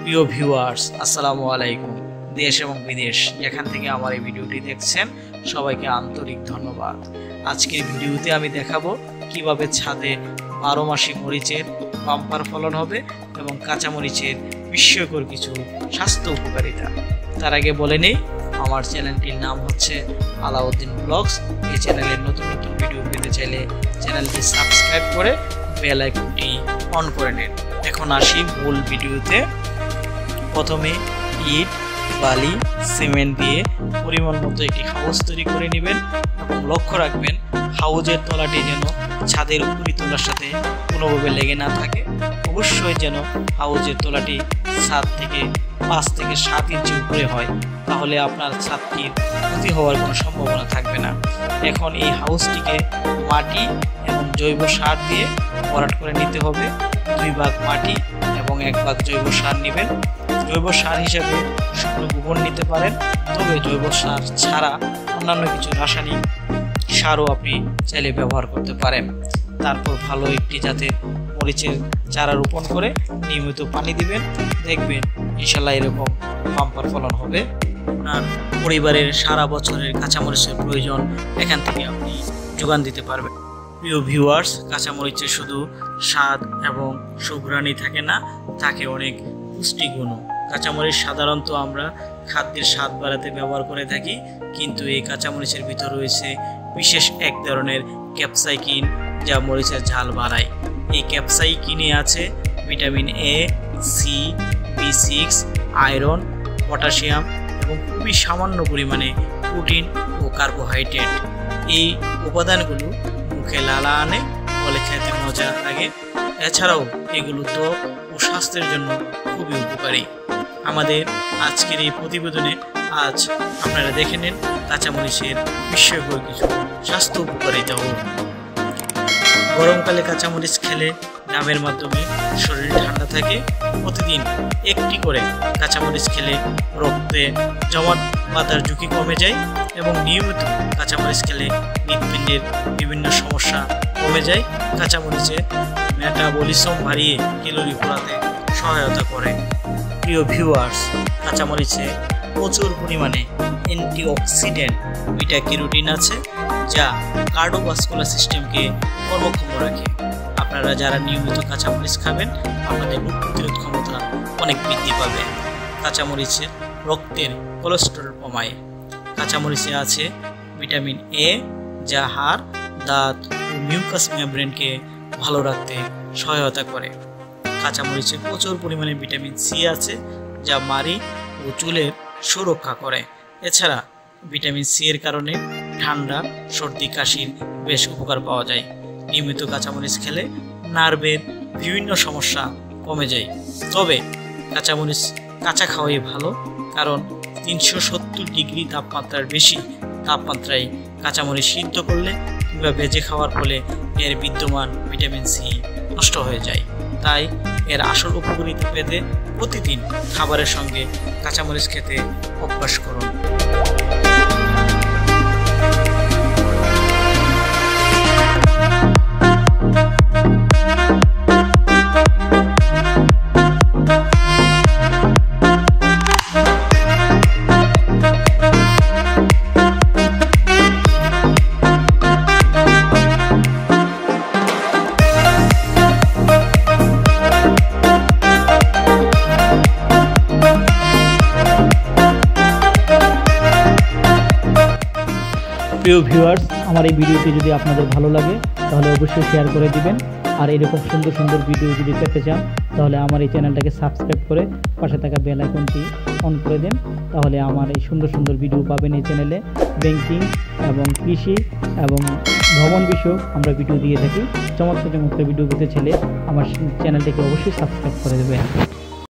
প্রিয় ভিউয়ার্স, আসসালামু আলাইকুম। দেশ এবং বিদেশ যেখান থেকে আমার এই ভিডিওটি দেখছেন সবাইকে আন্তরিক ধন্যবাদ। আজকের ভিডিওতে আমি দেখাবো কিভাবে ছাদে 12 মাসি মরিচের বাম্পার ফলন হবে এবং কাঁচা মরিচের বিস্ময়কর কিছু স্বাস্থ্য উপকারিতা। তার আগে বলে নেই, আমার চ্যানেলটির নাম হচ্ছে আলাউদ্দিন ব্লগস। এই চ্যানেলের নতুন নতুন ভিডিও পেতে চাইলে চ্যানেলটি সাবস্ক্রাইব করে বেল আইকনটি অন করে নিন। এখন আসি মূল ভিডিওতে। প্রথমে ইট, বালি, সিমেন্ট দিয়ে পরিমাণ মতো একটি হাউস তৈরি করে নেবেন এবং লক্ষ্য রাখবেন হাউজের তলাটি যেন ছাদের উপরি তলার সাথে কোনোভাবে লেগে না থাকে। অবশ্যই যেন হাউজের তলাটি ছাদ থেকে 5 থেকে 7 ইঞ্চি উপরে হয়, তাহলে আপনার ছাদটির ক্ষতি হওয়ার কোনো সম্ভাবনা থাকবে না। এখন এই হাউসটিকে মাটি এবং জৈব সার দিয়ে ভরাট করে নিতে হবে। 2 ভাগ মাটি এবং 1 ভাগ জৈব সার নেবেন। জৈব সার হিসেবে শুকনো গোবর নিতে পারেন, তবে জৈব সার ছাড়া অন্যান্য কিছু রাসায়নিক সারও আপনি চাইলে ব্যবহার করতে পারেন। তারপর ভালো একটি যাতে মরিচের চারা রোপণ করে নিয়মিত পানি দিবেন, দেখবেন ইনশাল্লাহ এরকম বাম্পার ফলন হবে। আপনার পরিবারের সারা বছরের কাঁচামরিচের প্রয়োজন এখান থেকে আপনি যোগান দিতে পারবেন। প্রিয় ভিউয়ার্স, কাঁচামরিচের শুধু স্বাদ এবং সুঘ্রাণই থাকে না, থাকে অনেক পুষ্টিগুণও। কাঁচামরিচ সাধারণত আমরা খাদ্যের স্বাদ বাড়াতে ব্যবহার করে থাকি, কিন্তু এই কাঁচামরিচের ভিতর রয়েছে বিশেষ এক ধরনের ক্যাপসাইকিন, যা মরিচের ঝাল বাড়ায়। এই ক্যাপসাইকিনে আছে vitamin A, C, B6, iron, potassium এবং খুবই সামান্য পরিমাণে প্রোটিন ও কার্বোহাইড্রেট। এই উপাদানগুলো মুখে লালা আনে, ফলে খেতে মজা লাগে। এছাড়াও এগুলো ত্বক ও স্বাস্থ্যের জন্য খুবই উপকারী। আমাদের আজকের এই প্রতিবেদনে আজ আপনারা দেখে নেন কাঁচামরিচের বিস্ময়কর কিছু স্বাস্থ্য উপকারিতা। গরমকালে কাঁচামরিচ খেলে ঘামের মাধ্যমে শরীর ঠান্ডা থাকে। প্রতিদিন একটি করে কাঁচামরিচ খেলে রক্তে জমাট বাঁধার ঝুঁকি কমে যায় এবং নিয়মিত কাঁচামরিচ খেলে হৃৎপিণ্ডের বিভিন্ন সমস্যা কমে যায়। কাঁচামরিচে মেটাবলিজম বাড়িয়ে ক্যালোরি পোড়াতে সহায়তা করে। প্রিয় ভিউয়ার্স, কাঁচামরিচে প্রচুর পরিমাণে অ্যান্টিঅক্সিডেন্ট বিটা ক্যারোটিন আছে, যা কার্ডিওভাস্কুলার সিস্টেমকে কর্মক্ষম রাখে। আপনারা যারা নিয়মিত কাঁচামরিচ খাবেন, আপনাদের রোগ প্রতিরোধ ক্ষমতা অনেক বৃদ্ধি পাবে। কাঁচামরিচের রক্তের কোলেস্টেরল কমায়। কাঁচামরিচে আছে ভিটামিন এ, যা হাড়, দাঁত ও মিউকাস মেমব্রেনকে ভালো রাখতে সহায়তা করে। কাঁচামরিচে প্রচুর পরিমাণে ভিটামিন সি আছে, যা মাড়ি ও চুলের সুরক্ষা করে। এছাড়া ভিটামিন সি এর কারণে ঠান্ডা, সর্দি, কাশির বেশ উপকার পাওয়া যায়। নিয়মিত কাঁচামরিচ খেলে নার্ভের বিভিন্ন সমস্যা কমে যায়। তবে কাঁচামরিচ কাঁচা খাওয়াই ভালো, কারণ 370 ডিগ্রি তাপমাত্রার বেশি তাপমাত্রায় কাঁচামরিচ সিদ্ধ করলে কিংবা ভেজে খাওয়ার ফলে এর বিদ্যমান ভিটামিন সি নষ্ট হয়ে যায়। তাই এর আসল উপকারিতা পেতে প্রতিদিন খাবারের সঙ্গে কাঁচামরিচ খেতে অভ্যাস করুন। প্রিয় ভিউয়ার্স, আমার এই ভিডিওটি যদি আপনাদের ভালো লাগে তাহলে অবশ্যই শেয়ার করে দিবেন। আর এরকম সুন্দর সুন্দর ভিডিও যদি পেতে চান তাহলে আমার এই চ্যানেলটাকে সাবস্ক্রাইব করে পাশে থাকা বেল আইকনটি অন করে দেন, তাহলে আমার এই সুন্দর সুন্দর ভিডিও পাবেন। এই চ্যানেলে ব্যাংকিং এবং কৃষি এবং ভ্রমণ বিষয়ক আমরা ভিডিও দিয়ে থাকি। চমৎকার চমৎকার ভিডিও পেতে চাইলে আমার চ্যানেলটিকে অবশ্যই সাবস্ক্রাইব করে দেবেন।